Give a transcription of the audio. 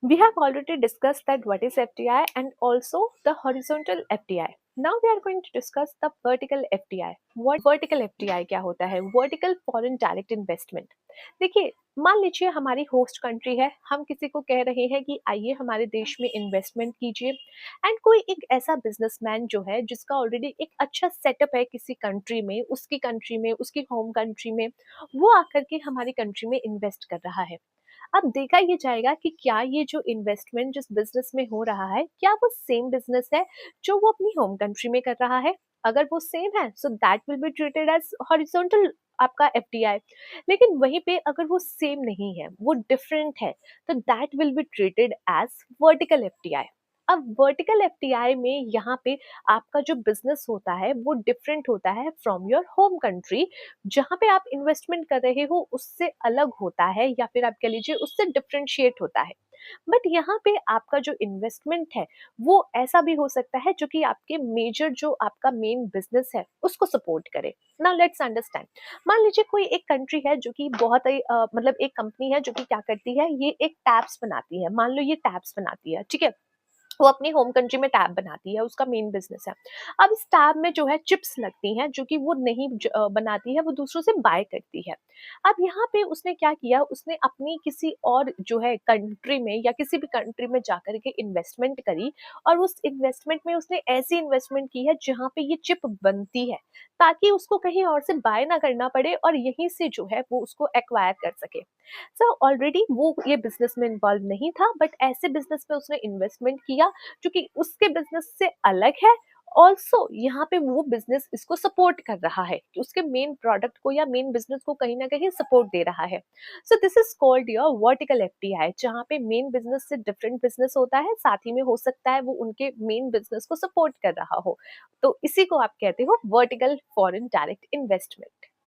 We have already discussed that what is FDI and also the horizontal FDI. Now we are going to discuss the vertical FDI. What vertical FDI क्या होता है? Vertical Foreign Direct Investment. देखिए, मान लीजिए हमारी host country है, हम किसी को कह रहे हैं कि आइए हमारे देश में इन्वेस्टमेंट कीजिए एंड कोई एक ऐसा बिजनेसमैन जो है जिसका ऑलरेडी एक अच्छा सेटअप है किसी कंट्री में उसकी होम कंट्री में, वो आकर के हमारी कंट्री में इन्वेस्ट कर रहा है। अब देखा ये जाएगा कि क्या ये जो इन्वेस्टमेंट जिस बिजनेस में हो रहा है, क्या वो सेम बिजनेस है जो वो अपनी होम कंट्री में कर रहा है। अगर वो सेम है so that will be treated as horizontal आपका एफडीआई। लेकिन वहीं पे अगर वो सेम नहीं है, वो डिफरेंट है, तो that will be treated as vertical FDI. अब वर्टिकल एफडीआई में यहाँ पे आपका जो बिजनेस होता है वो डिफरेंट होता है फ्रॉम योर होम कंट्री, जहाँ पे आप इन्वेस्टमेंट कर रहे हो उससे अलग होता है या फिर आप कह लीजिए उससे डिफरेंशिएट होता है। बट यहाँ पे आपका जो इन्वेस्टमेंट है वो ऐसा भी हो सकता है जो कि आपके मेजर जो आपका मेन बिजनेस है उसको सपोर्ट करे। Now let's understand. मान लीजिए कोई एक कंट्री है जो कि बहुत ही मतलब एक कंपनी है जो कि क्या करती है, ये एक टैब्स बनाती है। मान लो ये टैब्स बनाती है, ठीक है, वो अपनी होम कंट्री में टैब बनाती है, उसका मेन बिजनेस है। अब इस टैब में जो है चिप्स लगती हैं जो कि वो नहीं बनाती है, वो दूसरों से बाय करती है। अब यहाँ पे उसने क्या किया, उसने अपनी किसी और जो है कंट्री में या किसी भी कंट्री में जाकर के इन्वेस्टमेंट करी और उस इन्वेस्टमेंट में उसने ऐसी इन्वेस्टमेंट की है जहाँ पे ये चिप बनती है, ताकि उसको कहीं और से बाय ना करना पड़े और यहीं से जो है वो उसको एक्वायर कर सके। सो ऑलरेडी वो ये बिजनेस में इन्वॉल्व नहीं था, बट ऐसे बिजनेस में उसने इन्वेस्टमेंट किया जो कि उसके बिजनेस से अलग है। ऑल्सो यहाँ पे वो बिजनेस इसको सपोर्ट कर रहा है कि उसके मेन प्रोडक्ट को या मेन बिजनेस को कहीं ना कहीं सपोर्ट दे रहा है। So this is called your vertical FDI, जहाँ पे मेन बिजनेस से डिफरेंट बिजनेस होता है, साथ ही में हो सकता है वो उनके मेन बिजनेस को सपोर्ट कर रहा हो। तो इसी को आप कहते हो वर्टिकल फॉरेन डायरेक्ट इन्वेस्टमेंट।